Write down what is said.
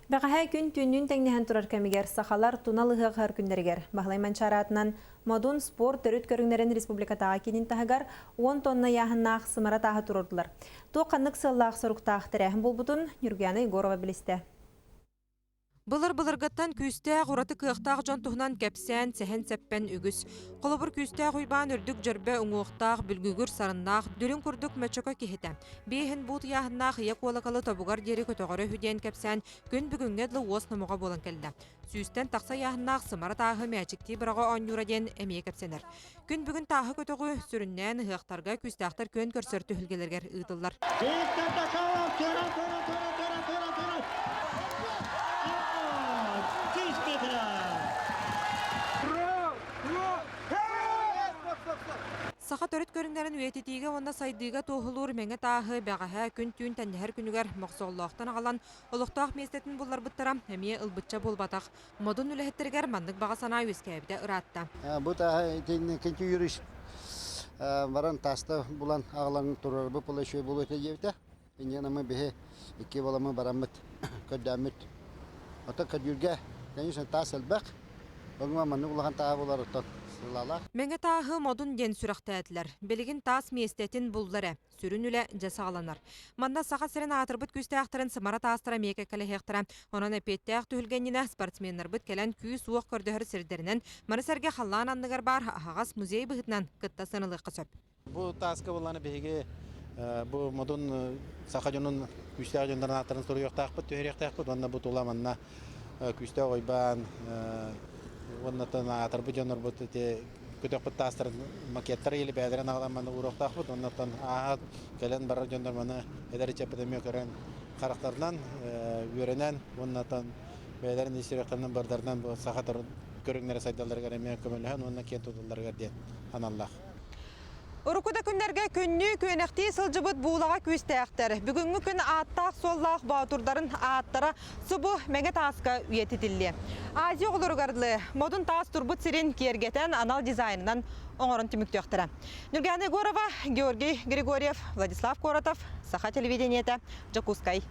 Бәғәһә күн түннүн тәңнеһен турар кәмигер сахалар туналыһы ғар күндергер. Бағлайман чаратынан модун спорт төрүт көріңнерін республикатаға кенин тағығар 10 тонна яғыннақ сымара тағы тұрырдылар. Тоқаннық сыллақ сұрықтақ тірәхін болбутын Нюргияна Егорова білісті. Былыр-былыргаттан күстәг ураты кыақтақ жон туһунан кәпсән, сәһен сәппән үгіс. Қолыбыр күстәг уйбан үрдік жөрбә ұңуқтақ, бүлгүгір сарыннақ, дүлін күрдік мәчөкі кехеті. Бейхін бұт яғыннақ ек олақалы табуғар дері көтіғары хүден кәпсән күн бүгінгедлі ос намуға болан келді. Сүйістен тақса яғыннақ сымара тағы мәчікті бірағы онюраден әмей кәпсәнер. Күн бүгін тағы көтіғі сүріннен ұяқтарға күстәқтар көн көрсөрті хүлгелергер ұйдылар. Саха төрөт көрүңнәрен үететиге онна сайдыга тоһулур меңе тағы бәғәһә күн түйін тәндәһәр күнүгәр моқсоллоқтан алан олықтақ местетін болар бұттарам әмие ылбытча болбатақ. Модун үләхеттергер мандық бағасана өскәбіде ыратта. Бұ тағы кенті юриш баран таста бұлан ағылан тұрар бұ бұлай шөй бұл өте жевді. Иненамы бе екі боламы барамыт көддәміт. Ота көдюрге конечно тас әлбәқ. Бұңма маны бұлаған тағы болар ұттан. Мәңе тағы модун ден сүрақтәділер. Белігін тас местетін бұллары. Сүрін үлі жасағаланар. Манда сақа сірін атырбыт күсті ақтырын сымара тастыра мейке кәлі хектіра. Онан әпетті ақ түхілгеніне спортсменнер бұт кәлін күйіс уақ көрдіғір сірдерінен Марысәрге қаллан андығар бар ағас музей бұғытынан қытта сынылық қысып. Бұл таскы боланы бейге бұл модун сақа жонын күсті ағжындарын аттырын сұры еқтақ бұт, түйір еқтақ бұт. Онна бұт оламанна күсті ойбан оннатан атырбы жонор бут те көтөк бут тастыр макеттер или бәдерен агалан маны урактак бут оннатан аат келен бар жонор маны эдер чепедеме көрөн карактардан үйрөнөн оннатан бәдерен исеректен бардардан бу сахатыр көрүңнөр сайдаларга эме көмөлөн онна кен тутуларга ден аналлах. Урукуда күннерге күнні көнәқті сылжыбыт буылаға күстәқтер. Бүгінгі күн аттақ соллақ баутурдарын аттара сұбы мәңе тасқа үйететілі. Азия олырғардылы модун тас турбут сирин кергетен анал дизайнынан оңырын түміктіқтірі. Нургияна Егорова, Георгий Григорьев, Владислав Коротов, Саха телевидениеті, Джакускай.